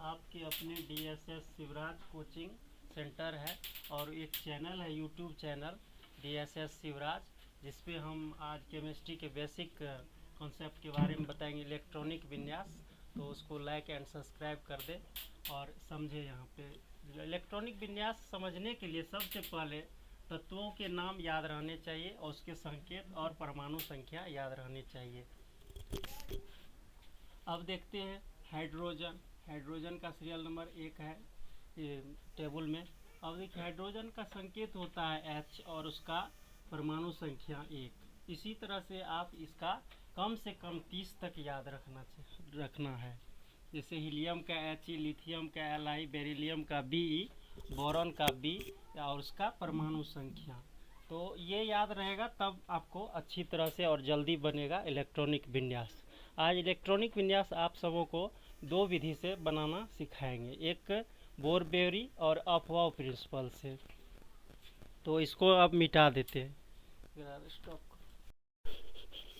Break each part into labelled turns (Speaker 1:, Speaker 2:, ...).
Speaker 1: आपके अपने DSS Shivraj coaching centre है और एक चैनल है यूट्यूब चैनल DSS शिवराज, जिस पे हम आज केमिस्ट्री के बेसिक कॉन्सेप्ट के बारे में बताएंगे, इलेक्ट्रॉनिक विन्यास। तो उसको लाइक एंड सब्सक्राइब कर दे और समझे। यहाँ पे इलेक्ट्रॉनिक विन्यास समझने के लिए सबसे पहले तत्वों के नाम याद रहने चाहिए और उसके संकेत और परमाणु संख्या याद रहनी चाहिए। अब देखते हैं हाइड्रोजन का सीरियल नंबर 1 है ये टेबल में। अब देखिए हाइड्रोजन का संकेत होता है H और उसका परमाणु संख्या 1। इसी तरह से आप इसका कम से कम 30 तक याद रखना है। जैसे हीलियम का He, लिथियम का Li, बेरिलियम का Be, बोरॉन का B और उसका परमाणु संख्या। तो ये याद रहेगा, तब आपको अच्छी तरह से और जल्दी बनेगा इलेक्ट्रॉनिक विन्यास। आज इलेक्ट्रॉनिक विन्यास आप सबों को 2 विधि से बनाना सिखाएंगे, एक बोर-ब्योरी और अफबाउ प्रिंसिपल से। तो इसको अब मिटा देते हैं।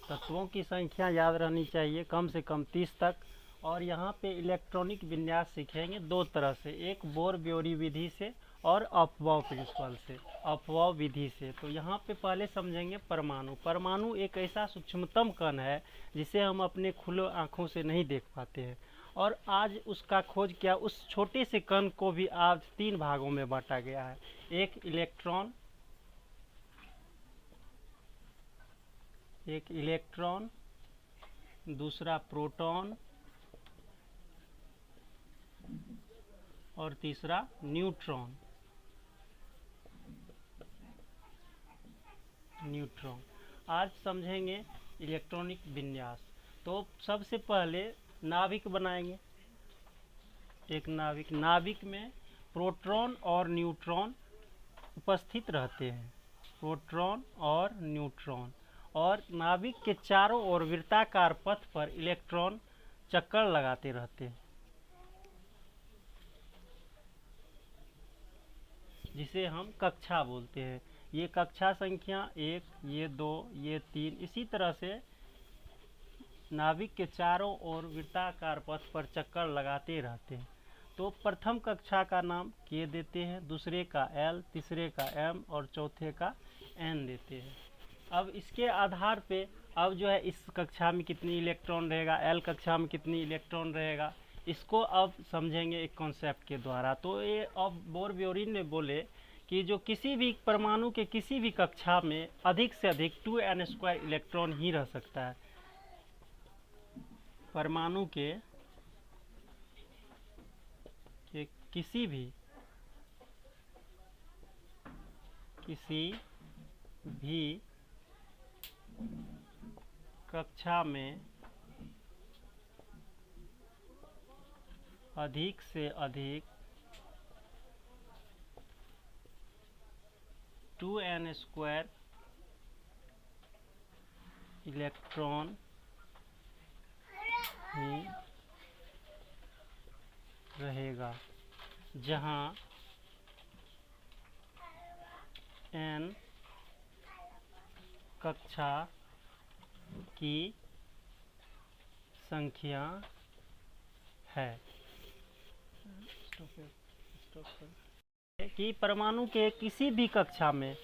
Speaker 1: तत्वों की संख्या याद रहनी चाहिए कम से कम 30 तक। और यहाँ पे इलेक्ट्रॉनिक विन्यास सीखेंगे 2 तरह से, एक बोर-ब्योरी विधि से और अफबाउ प्रिंसिपल से, अफबाउ विधि से। तो यहाँ पे पहले समझेंगे परमाणु। परमाणु एक ऐसा सूक्ष्मतम कण है जिसे हम अपने खुले आँखों से नहीं देख पाते हैं, और आज उसका खोज किया। उस छोटे से कण को भी आज 3 भागों में बांटा गया है, एक इलेक्ट्रॉन, दूसरा प्रोटॉन और तीसरा न्यूट्रॉन। आज समझेंगे इलेक्ट्रॉनिक विन्यास। तो सबसे पहले नाभिक बनाएंगे। एक नाभिक में प्रोटॉन और न्यूट्रॉन उपस्थित रहते हैं, प्रोटॉन और न्यूट्रॉन। और नाभिक के चारों ओर वृत्ताकार पथ पर इलेक्ट्रॉन चक्कर लगाते रहते हैं, जिसे हम कक्षा बोलते हैं। ये कक्षा संख्या 1, ये 2, ये 3। इसी तरह से नाभिक के चारों ओर वृत्ताकार पथ पर चक्कर लगाते रहते हैं। तो प्रथम कक्षा का नाम K देते हैं, दूसरे का L, तीसरे का M और चौथे का N देते हैं। अब इसके आधार पे अब जो है इस कक्षा में कितनी इलेक्ट्रॉन रहेगा, L कक्षा में कितनी इलेक्ट्रॉन रहेगा, इसको अब समझेंगे एक कॉन्सेप्ट के द्वारा। तो ये अब बोर-ब्योरी ने बोले कि जो किसी भी परमाणु के किसी भी कक्षा में अधिक से अधिक 2n² इलेक्ट्रॉन ही रह सकता है। परमाणु के किसी भी कक्षा में अधिक से अधिक 2n² इलेक्ट्रॉन ही रहेगा, जहां n कक्षा की संख्या है। कि परमाणु के किसी भी कक्षा में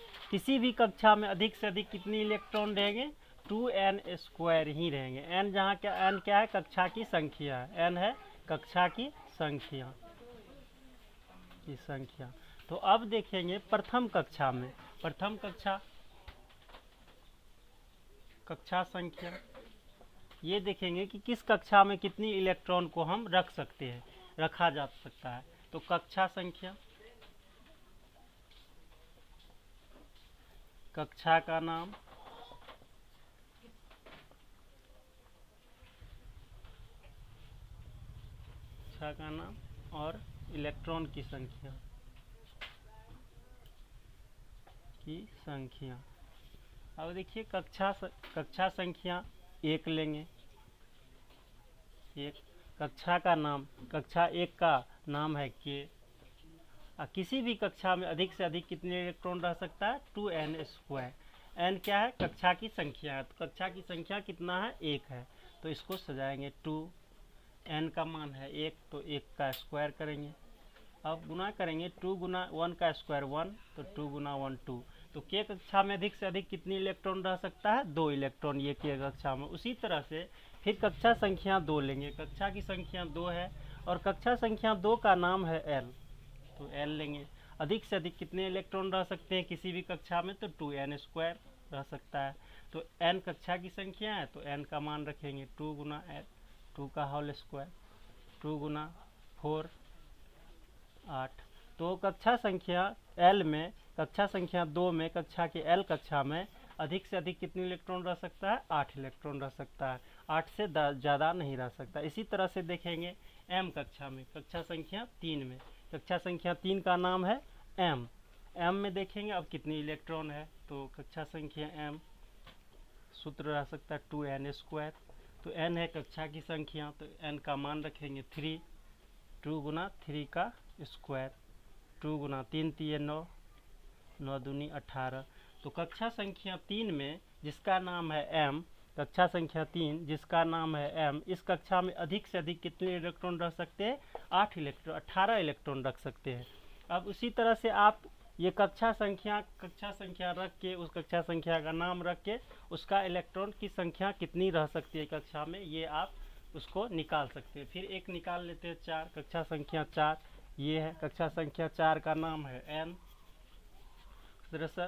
Speaker 1: अधिक से अधिक कितनी इलेक्ट्रॉन रहेंगे, 2n² ही रहेंगे। n जहाँ n क्या है, कक्षा की संख्या है, n है कक्षा की संख्या तो अब देखेंगे प्रथम कक्षा में, कक्षा संख्या ये देखेंगे कि किस कक्षा में कितनी इलेक्ट्रॉन को हम रखा जा सकता है। तो कक्षा संख्या, कक्षा का नाम, और इलेक्ट्रॉन की संख्या। अब देखिए कक्षा संख्या 1 लेंगे। कक्षा का नाम, कक्षा 1 का नाम है K। किसी भी कक्षा में अधिक से अधिक कितने इलेक्ट्रॉन रह सकता है, 2n²। n क्या है, कक्षा की संख्या है। तो कक्षा की संख्या कितना है, 1 है। तो इसको सजाएंगे 2, n का मान है 1, तो 1 का स्क्वायर करेंगे। अब गुना करेंगे 2 गुना 1 का स्क्वायर 1, तो 2 गुना 1 2। तो के कक्षा में अधिक से अधिक कितनी इलेक्ट्रॉन रह सकता है? 2 इलेक्ट्रॉन ये के कक्षा में। उसी तरह से फिर कक्षा संख्या 2 लेंगे। कक्षा की संख्या 2 है और कक्षा संख्या 2 का नाम है l, तो l लेंगे। अधिक से अधिक कितने इलेक्ट्रॉन रह सकते हैं किसी भी कक्षा में? तो 2n स्क्वायर रह सकता है। तो n कक्षा की संख्या है, तो n का मान रखेंगे 2 गुना 2 का होल स्क्वायर, 2 गुना 4 8। तो कक्षा संख्या l में, कक्षा संख्या 2 में, कक्षा के l कक्षा में अधिक से अधिक कितने इलेक्ट्रॉन रह सकता है? 8 इलेक्ट्रॉन रह सकता है, 8 से ज़्यादा नहीं रह सकता। इसी तरह से देखेंगे m कक्षा में, कक्षा संख्या 3 में, कक्षा संख्या 3 का नाम है m। m में देखेंगे अब कितनी इलेक्ट्रॉन है, तो कक्षा संख्या m सूत्र रह सकता है 2n स्क्वायर। तो n है कक्षा की संख्या, तो n का मान रखेंगे 3, 2 गुना 3 का स्क्वायर, 2 गुना 3 3 9, 9 दूनी 18। तो कक्षा संख्या 3 में जिसका नाम है m, कक्षा संख्या 3 जिसका नाम है m, इस कक्षा में अधिक से अधिक कितने इलेक्ट्रॉन रख सकते हैं? 8 इलेक्ट्रॉन, 18 इलेक्ट्रॉन रख सकते हैं। अब उसी तरह से आप ये कक्षा संख्या रख के, उस कक्षा संख्या का नाम रख के उसका इलेक्ट्रॉन की संख्या कितनी रह सकती है कक्षा में, ये आप उसको निकाल सकते हैं। फिर एक निकाल लेते हैं 4, कक्षा संख्या 4 ये है। कक्षा संख्या 4 का नाम है n। तरह से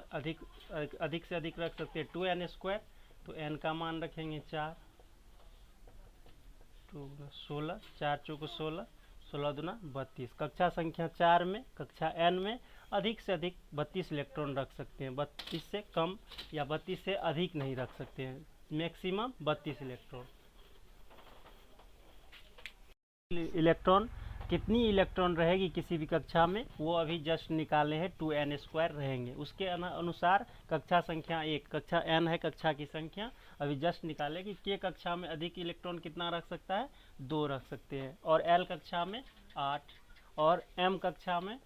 Speaker 1: अधिक से अधिक रख सकते हैं 2n स्क्वायर, तो n का मान रखेंगे 4, 2 16, 4 चौक 16, 16 दूना 32। कक्षा संख्या 4 में, कक्षा n में अधिक से अधिक 32 इलेक्ट्रॉन रख सकते हैं। 32 से कम या 32 से अधिक नहीं रख सकते हैं, मैक्सिमम 32 इलेक्ट्रॉन। कितनी इलेक्ट्रॉन रहेगी किसी भी कक्षा में, वो अभी जस्ट निकाले हैं, 2n स्क्वायर रहेंगे। उसके अनुसार कक्षा संख्या 1, कक्षा n है कक्षा की संख्या, अभी जस्ट निकाले कि के कक्षा में अधिक इलेक्ट्रॉन कितना रख सकता है? 2 रख सकते हैं, और l कक्षा में 8, और m कक्षा में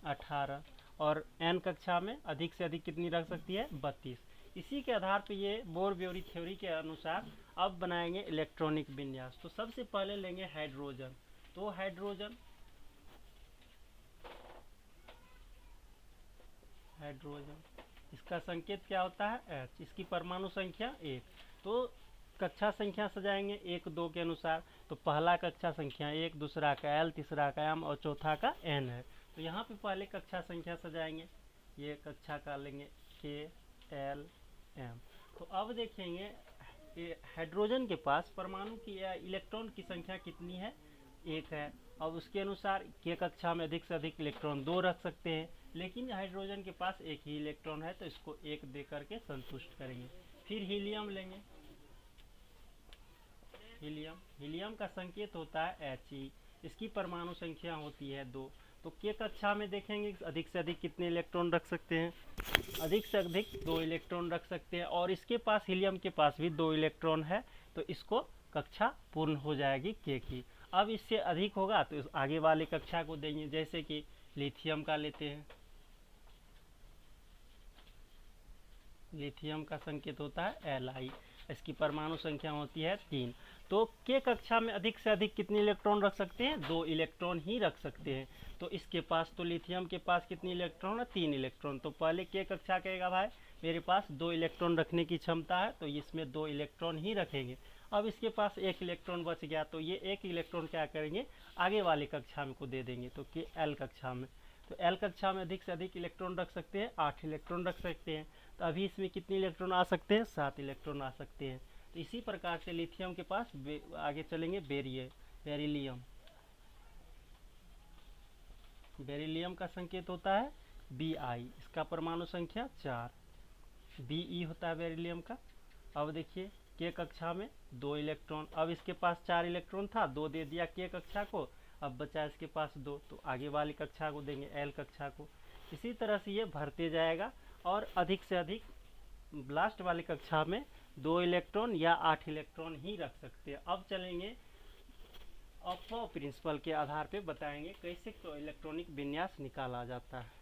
Speaker 1: 18, और n कक्षा में अधिक से अधिक कितनी रख सकती है? 32। इसी के आधार पर ये बोर-ब्योरी थ्योरी के अनुसार अब बनाएंगे इलेक्ट्रॉनिक विन्यास। तो सबसे पहले लेंगे हाइड्रोजन। तो हाइड्रोजन इसका संकेत क्या होता है? H। इसकी परमाणु संख्या 1। तो कक्षा संख्या सजाएंगे 1 2 के अनुसार। तो पहला कक्षा संख्या 1, दूसरा का L, तीसरा का M और चौथा का N है। तो यहाँ पे पहले कक्षा संख्या सजाएंगे, ये कक्षा का लेंगे K L M। तो अब देखेंगे हाइड्रोजन के पास परमाणु की या इलेक्ट्रॉन की संख्या कितनी है? 1 है। अब उसके अनुसार के कक्षा में अधिक से अधिक इलेक्ट्रॉन 2 रख सकते हैं, लेकिन हाइड्रोजन के पास 1 ही इलेक्ट्रॉन है, तो इसको 1 दे करके संतुष्ट करेंगे। फिर हीलियम लेंगे। हीलियम का संकेत होता है He। इसकी परमाणु संख्या होती है 2। तो के कक्षा में देखेंगे अधिक से अधिक कितने इलेक्ट्रॉन रख सकते हैं? अधिक से अधिक 2 इलेक्ट्रॉन रख सकते हैं, और इसके पास, हीलियम के पास भी 2 इलेक्ट्रॉन है, तो इसको कक्षा पूर्ण हो जाएगी के की। अब इससे अधिक होगा तो आगे वाले कक्षा को देंगे, जैसे कि लिथियम का लेते हैं। लिथियम का संकेत होता है Li। इसकी परमाणु संख्या होती है 3। तो के कक्षा में अधिक से अधिक कितने इलेक्ट्रॉन रख सकते हैं? 2 इलेक्ट्रॉन ही रख सकते हैं। तो इसके पास, तो लिथियम के पास कितनी इलेक्ट्रॉन है? 3 इलेक्ट्रॉन। तो पहले के कक्षा कहेगा भाई मेरे पास 2 इलेक्ट्रॉन रखने की क्षमता है, तो इसमें 2 इलेक्ट्रॉन ही रखेंगे। अब इसके पास 1 इलेक्ट्रॉन बच गया, तो ये 1 इलेक्ट्रॉन क्या करेंगे? आगे वाले कक्षा में को दे देंगे, तो कि L कक्षा में। तो L कक्षा में अधिक से अधिक इलेक्ट्रॉन रख सकते हैं, 8 इलेक्ट्रॉन रख सकते हैं। तो अभी इसमें कितने इलेक्ट्रॉन आ सकते हैं? 7 इलेक्ट्रॉन आ सकते हैं। तो इसी प्रकार से लिथियम के पास आगे चलेंगे बेरिलियम। बेरिलियम का संकेत होता है Bi। इसका परमाणु संख्या 4, Be होता है बेरिलियम का। अब देखिए के कक्षा में 2 इलेक्ट्रॉन, अब इसके पास 4 इलेक्ट्रॉन था, 2 दे दिया के कक्षा को, अब बचा इसके पास 2, तो आगे वाली कक्षा को देंगे L कक्षा को। इसी तरह से ये भरते जाएगा, और अधिक से अधिक लास्ट वाली कक्षा में 2 इलेक्ट्रॉन या 8 इलेक्ट्रॉन ही रख सकते हैं। अब चलेंगे अपो प्रिंसिपल के आधार पे बताएंगे कैसे इलेक्ट्रॉनिक विन्यास निकाला जाता है।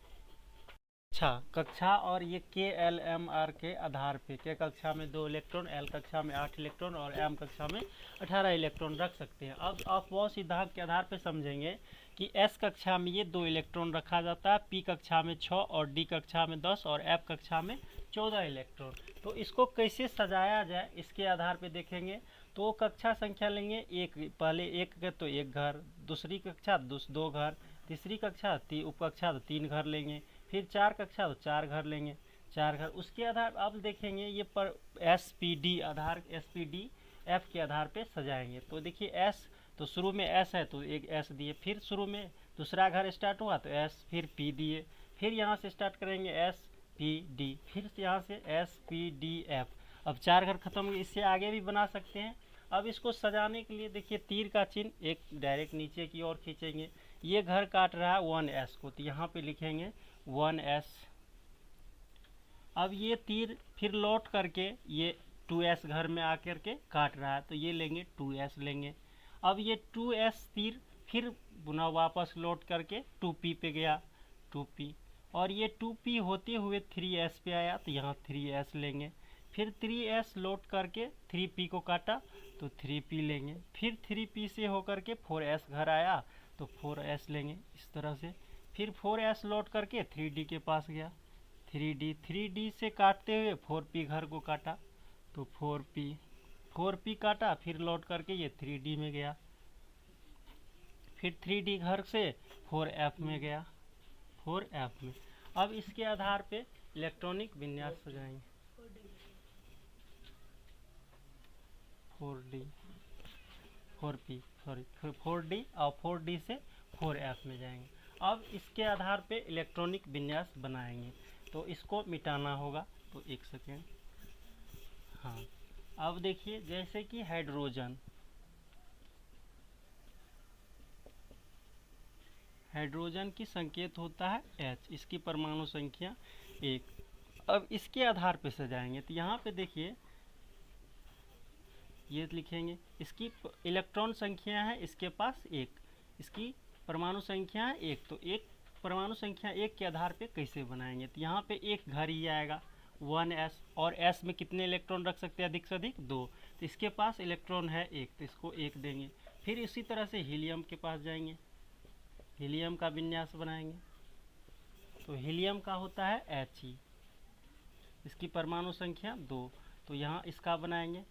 Speaker 1: कक्षा और ये KLMR के आधार पे के कक्षा में 2 इलेक्ट्रॉन, L कक्षा में 8 इलेक्ट्रॉन और M कक्षा में 18 इलेक्ट्रॉन रख सकते हैं। अब अपवाह सिद्धांत के आधार पे समझेंगे कि S कक्षा में ये 2 इलेक्ट्रॉन रखा जाता है, P कक्षा में 6 और D कक्षा में 10 और F कक्षा में 14 इलेक्ट्रॉन। तो इसको कैसे सजाया जाए इसके आधार पे देखेंगे। तो कक्षा संख्या लेंगे एक, पहले एक के तो एक घर, दूसरी कक्षा 2 घर, तीसरी कक्षा उपकक्षा तो 3 घर लेंगे, फिर 4 कक्षा तो 4 घर लेंगे, 4 घर। उसके आधार अब देखेंगे ये पर SPD आधार SPD F के आधार पे सजाएंगे। तो देखिए S तो शुरू में S है तो एक S दिए, फिर शुरू में दूसरा घर स्टार्ट हुआ तो S, फिर P दिए, फिर यहाँ से स्टार्ट करेंगे SPD, फिर यहाँ से SPDF। अब 4 घर खत्म हो गए, इससे आगे भी बना सकते हैं। अब इसको सजाने के लिए देखिए तीर का चिन्ह एक डायरेक्ट नीचे की ओर खींचेंगे। ये घर काट रहा है 1S को, तो यहाँ पे लिखेंगे 1S। अब ये तीर फिर लौट करके ये 2S घर में आकर के काट रहा है, तो ये लेंगे 2S लेंगे। अब ये 2S तीर फिर पुनः वापस लौट करके 2P पे गया, 2P, और ये 2P होते हुए 3S पे आया तो यहाँ 3S लेंगे। फिर 3S लौट करके 3P को काटा तो 3P लेंगे। फिर 3P से होकर के 4S घर आया तो 4S लेंगे इस तरह से। फिर 4S लौट करके 3D के पास गया, 3D से काटते हुए 4P घर को काटा तो 4P काटा, फिर लौट करके ये 3D में गया, फिर 3D घर से 4F में गया, 4F में। अब इसके आधार पे इलेक्ट्रॉनिक विन्यास सजाएंगे। 4D और 4D से 4F में जाएंगे। अब इसके आधार पे इलेक्ट्रॉनिक विन्यास बनाएंगे। तो इसको मिटाना होगा, तो 1 सेकेंड। हाँ, अब देखिए जैसे कि हाइड्रोजन की संकेत होता है H, इसकी परमाणु संख्या 1। अब इसके आधार पे सजाएंगे तो यहाँ पे देखिए ये लिखेंगे, इसकी इलेक्ट्रॉन संख्या है इसके पास 1, इसकी परमाणु संख्या है 1, तो एक परमाणु संख्या 1 के आधार पे कैसे बनाएंगे। तो यहाँ पे एक घर ही आएगा 1S, और S में कितने इलेक्ट्रॉन रख सकते हैं अधिक से अधिक 2, तो इसके पास इलेक्ट्रॉन है 1 तो इसको 1 देंगे। फिर इसी तरह से हीलियम के पास जाएंगे, हीलियम का विन्यास बनाएंगे। तो हीलियम का होता है He, इसकी परमाणु संख्या 2, तो यहाँ इसका बनाएंगे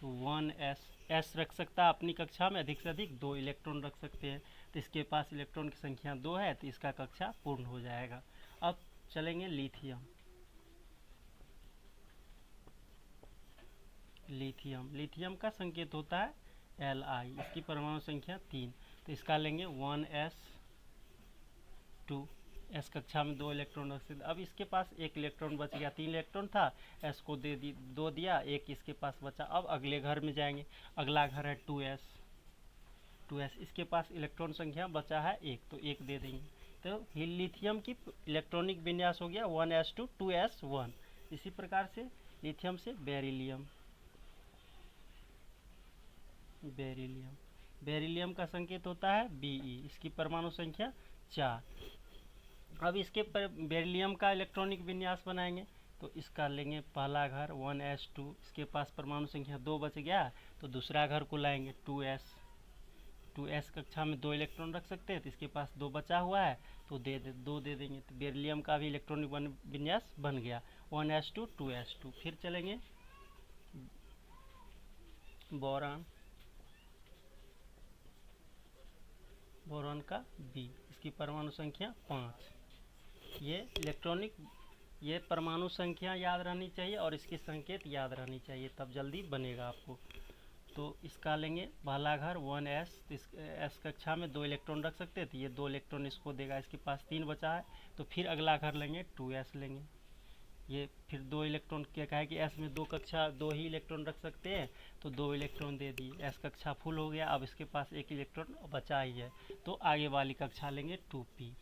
Speaker 1: तो 1S। S रख सकता है अपनी कक्षा में अधिक से अधिक 2 इलेक्ट्रॉन रख सकते हैं, तो इसके पास इलेक्ट्रॉन की संख्या 2 है तो इसका कक्षा पूर्ण हो जाएगा। अब चलेंगे लिथियम का संकेत होता है Li, इसकी परमाणु संख्या 3, तो इसका लेंगे 1S2। S कक्षा में 2 इलेक्ट्रॉन रख सकते। अब इसके पास 1 इलेक्ट्रॉन बच गया, 3 इलेक्ट्रॉन था, S को 2 दिया, 1 इसके पास बचा। अब अगले घर में जाएंगे, अगला घर है 2S, इसके पास इलेक्ट्रॉन संख्या बचा है 1 तो 1 दे देंगे। तो लिथियम की इलेक्ट्रॉनिक विन्यास हो गया 1S2 2S1। इसी प्रकार से लिथियम से बेरिलियम का संकेत होता है Be, इसकी परमाणु संख्या 4। अब इसके पर बेरिलियम का इलेक्ट्रॉनिक विन्यास बनाएंगे तो इसका लेंगे पहला घर 1S2, इसके पास परमाणु संख्या 2 बच गया तो दूसरा घर को लाएंगे 2S कक्षा में 2 इलेक्ट्रॉन रख सकते हैं तो इसके पास 2 बचा हुआ है तो 2 दे देंगे। तो बेरिलियम का भी इलेक्ट्रॉनिक विन्यास बन गया 1S2 2S2। फिर चलेंगे बोरॉन का B, इसकी परमाणु संख्या 5। ये परमाणु संख्या याद रहनी चाहिए और इसकी संकेत याद रहनी चाहिए, तब जल्दी बनेगा आपको। तो इसका लेंगे पहला घर 1S, S कक्षा में 2 इलेक्ट्रॉन रख सकते हैं तो ये 2 इलेक्ट्रॉन इसको देगा, इसके पास 3 बचा है तो फिर अगला घर लेंगे 2S लेंगे। ये फिर 2 इलेक्ट्रॉन क्या कहा है कि S में 2 ही इलेक्ट्रॉन रख सकते हैं तो 2 इलेक्ट्रॉन दे दिए, S कक्षा फुल हो गया। अब इसके पास 1 इलेक्ट्रॉन बचा ही है तो आगे वाली कक्षा लेंगे 2P,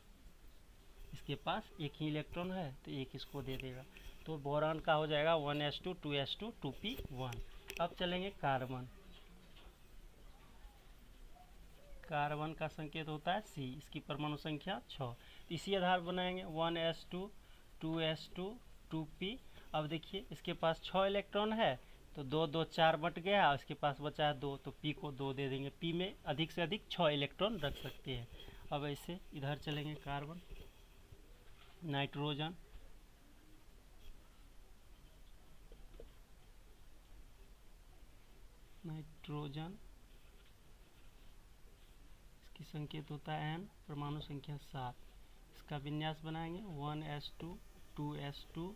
Speaker 1: इसके पास 1 ही इलेक्ट्रॉन है तो 1 इसको दे देगा। तो बोरॉन का हो जाएगा 1S2 2S2 2P1। अब चलेंगे कार्बन का संकेत होता है C, इसकी परमाणु संख्या 6। इसी आधार बनाएंगे 1S2 2s2 2p। अब देखिए इसके पास 6 इलेक्ट्रॉन है, तो 2 2 4 बट गया, इसके पास बचा है 2, तो p को 2 दे देंगे। p में अधिक से अधिक 6 इलेक्ट्रॉन रख सकते हैं। अब ऐसे इधर चलेंगे, कार्बन, नाइट्रोजन, इसकी संकेत होता है n, परमाणु संख्या 7। इसका विन्यास बनाएंगे 1s2 2s2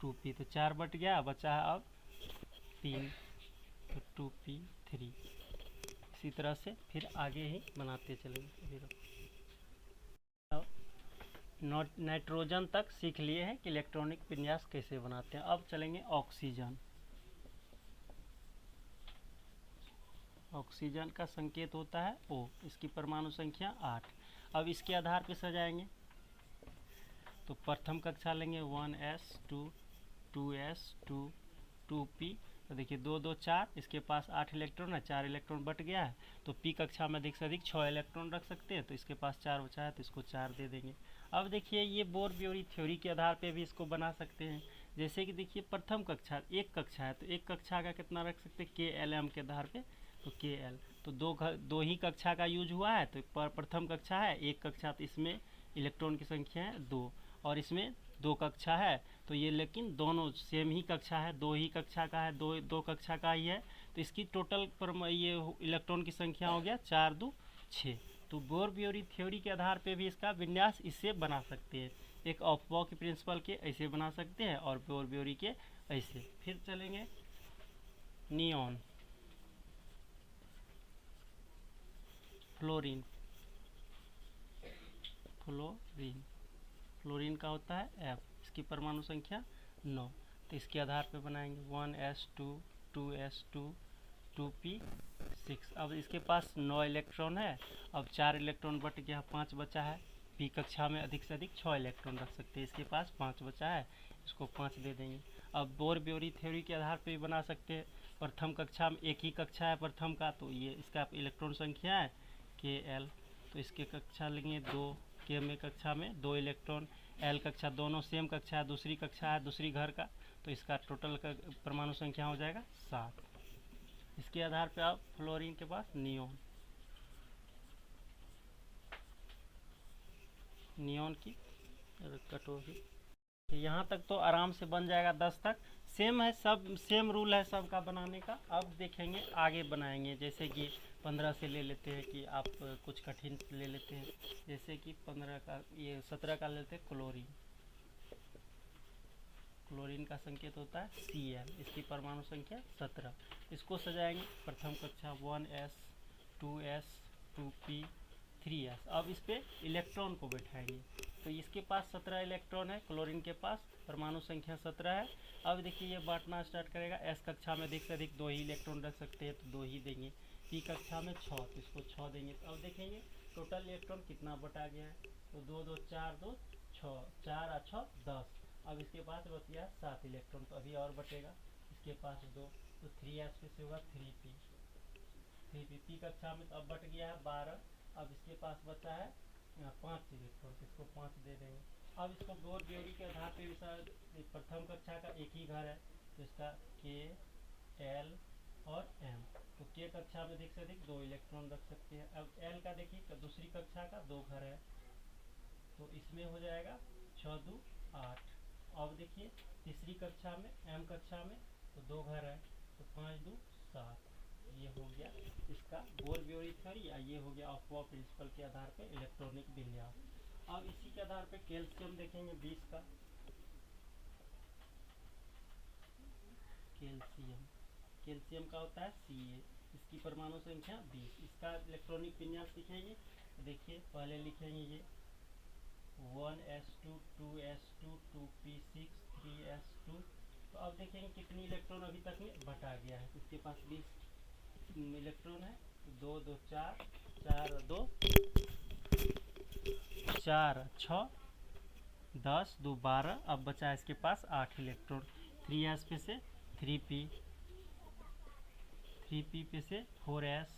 Speaker 1: 2p, तो 4 बट गया, बचा है अब 3, तो 2p3। इसी तरह से फिर आगे ही बनाते चलेंगे। अब नाइट्रोजन तक सीख लिए हैं कि इलेक्ट्रॉनिक विन्यास कैसे बनाते हैं। अब चलेंगे ऑक्सीजन। ऑक्सीजन का संकेत होता है O, इसकी परमाणु संख्या 8। अब इसके आधार पर सजाएंगे, तो प्रथम कक्षा लेंगे 1s2 2s2 2p, तो देखिए 2 2 4, इसके पास 8 इलेक्ट्रॉन है, 4 इलेक्ट्रॉन बट गया है, तो p कक्षा में अधिक से अधिक 6 इलेक्ट्रॉन रख सकते हैं, तो इसके पास 4 बचा है, तो इसको 4 दे देंगे। अब देखिए ये बोर-ब्योरी थ्योरी के आधार पे भी इसको बना सकते हैं। जैसे कि देखिए प्रथम कक्षा, एक कक्षा है, तो एक कक्षा का कितना रख सकते हैं, KLM के आधार पे, तो KL, तो दो ही कक्षा का यूज हुआ है, तो प्रथम कक्षा है, एक कक्षा, तो इसमें इलेक्ट्रॉन की संख्या है 2, और इसमें 2 कक्षा है, तो ये लेकिन दोनों सेम ही कक्षा है, 2 ही कक्षा का है, दो कक्षा का ही है, तो इसकी टोटल ये इलेक्ट्रॉन की संख्या हो गया 4 2 6। तो बोर-ब्योरी थ्योरी के आधार पे भी इसका विन्यास इससे बना सकते हैं। एक ऑफबॉ के प्रिंसिपल के ऐसे बना सकते हैं, और बोर-ब्योरी के ऐसे। फिर चलेंगे नियॉन, फ्लोरीन। फ्लोरीन का होता है F, इसकी परमाणु संख्या 9, तो इसके आधार पर बनाएंगे 1s2 2s2 2p6। अब इसके पास 9 इलेक्ट्रॉन है, अब 4 इलेक्ट्रॉन बट गया, 5 बचा है, p कक्षा में अधिक से अधिक 6 इलेक्ट्रॉन रख सकते हैं, इसके पास 5 बचा है, इसको 5 दे देंगे। अब बोर-ब्योरी थ्योरी के आधार पर भी बना सकते हैं। प्रथम कक्षा में एक ही कक्षा है प्रथम का, तो ये इसका इलेक्ट्रॉन संख्या है KL, तो इसके कक्षा लेंगे 2, K में कक्षा में 2 इलेक्ट्रॉन, L कक्षा, दोनों सेम कक्षा है, दूसरी कक्षा है दूसरी घर का, तो इसका टोटल का परमाणु संख्या हो जाएगा 7। इसके आधार पर अब फ्लोरीन के पास नियॉन की कटोरी। यहाँ तक तो आराम से बन जाएगा, 10 तक सेम है, सब सेम रूल है सबका बनाने का। अब देखेंगे आगे बनाएंगे, जैसे कि 15 से ले लेते हैं, कि आप कुछ कठिन ले लेते हैं, जैसे कि 15 का, ये 17 का लेते हैं क्लोरीन। क्लोरीन का संकेत होता है Cl, इसकी परमाणु संख्या 17। इसको सजाएंगे, प्रथम कक्षा 1s 2s 2p 3s। अब इस पे इलेक्ट्रॉन को बैठाएंगे, तो इसके पास 17 इलेक्ट्रॉन है, क्लोरीन के पास परमाणु संख्या 17 है। अब देखिए ये बांटना स्टार्ट करेगा, S कक्षा में अधिक से अधिक 2 ही इलेक्ट्रॉन रख सकते हैं, तो 2 ही देंगे। P कक्षा में 6, तो इसको 6 देंगे। अब देखेंगे टोटल इलेक्ट्रॉन कितना बटा गया है, तो 2 2 4 2 6, 4 और 6 10। अब इसके पास बच गया 7 इलेक्ट्रॉन, तो अभी और बचेगा, इसके पास 2, तो 3s पे से होगा 3p। P कक्षा में तो अब बट गया है 12, अब इसके पास बचा है 5 इलेक्ट्रॉन, तो इसको 5 दे देंगे। अब इसको बोर-ब्योरी के आधार पे प्रथम कक्षा का एक ही घर है, तो इसका K L और M, तो K कक्षा में अधिक से अधिक 2 इलेक्ट्रॉन रख सकते हैं। अब L का देखिए दूसरी कक्षा का 2 घर है, तो इसमें हो जाएगा 6 2 8। अब देखिए तीसरी कक्षा में M कक्षा में तो 2 घर है, तो 5 2 7। ये हो गया इसका बोर-ब्योरी थ्योरी, या ये हो गया ऑफबॉ प्रिंसिपल के आधार पे इलेक्ट्रॉनिक विन्यास। अब इसी के आधार पे कैल्शियम देखेंगे 20 का। कैल्शियम का होता है Ca, इसकी परमाणु संख्या 20। इसका इलेक्ट्रॉनिक विन्यास लिखेंगे, देखिए पहले लिखेंगे ये 1s2 2s2 2p6 3s2। तो अब देखेंगे कितनी इलेक्ट्रॉन अभी तक में बटा गया है, इसके पास 20 इलेक्ट्रॉन है, 2 2 4 4 2 4 6 10 2 12। अब बचा है इसके पास 8 इलेक्ट्रॉन, 3s पे से 3p पे से 4s।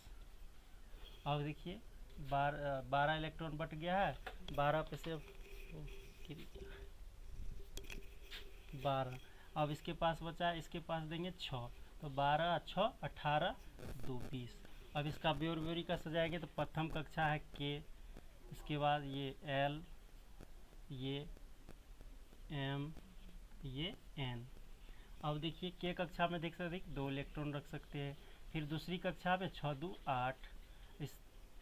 Speaker 1: अब देखिए 12 इलेक्ट्रॉन बट गया है, 12 पे से 12। अब इसके पास बचा है, इसके पास देंगे 6, तो 12 6 18 2 20। अब इसका ब्योरी का सजाएंगे तो प्रथम कक्षा है के, इसके बाद ये एल, ये एम, ये एन। अब देखिए के कक्षा में देख सकते 2 इलेक्ट्रॉन रख सकते हैं। फिर दूसरी कक्षा में 6 2 8, इस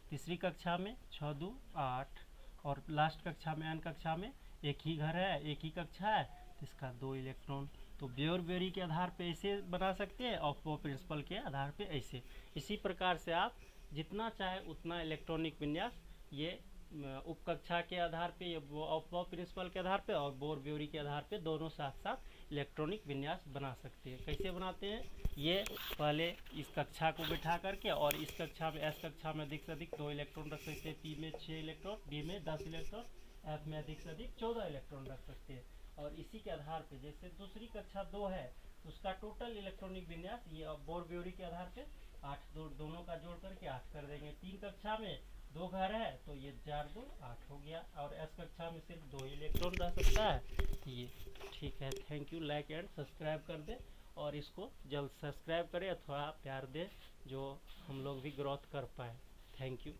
Speaker 1: तीसरी कक्षा में 6 2 8, और लास्ट कक्षा में एन कक्षा में एक ही घर है, एक ही कक्षा है, तो इसका 2 इलेक्ट्रॉन। तो ब्योरी के आधार पे ऐसे बना सकते हैं और प्रिंसिपल के आधार पे ऐसे। इसी प्रकार से आप जितना चाहे उतना इलेक्ट्रॉनिक विन्यास ये उप कक्षा के आधार पे, ये प्रिंसिपल के आधार पे और बोर ब्योरी के आधार पे दोनों साथ साथ इलेक्ट्रॉनिक विन्यास बना सकते हैं। कैसे बनाते हैं, ये पहले इस कक्षा को बिठा करके, और इस कक्षा में एस कक्षा में अधिक से अधिक 2 इलेक्ट्रॉन रख सकते हैं, पी में 6 इलेक्ट्रॉन, डी में 10 इलेक्ट्रॉन, एफ में अधिक से अधिक 14 इलेक्ट्रॉन रख सकते हैं। और इसी के आधार पे जैसे दूसरी कक्षा 2 है तो उसका टोटल इलेक्ट्रॉनिक विन्यास ये बोर ब्योरी के आधार पे 8, दोनों का जोड़ करके 8 कर देंगे। 3 कक्षा में 2 घर है तो ये 4 2 8 हो गया, और एस कक्षा में सिर्फ 2 इलेक्ट्रॉन रह सकता है ये। ठीक है, thank you. Like and subscribe कर दे, और इसको जल्द सब्सक्राइब करें, थोड़ा प्यार दे जो हम लोग भी ग्रोथ कर पाए। Thank you.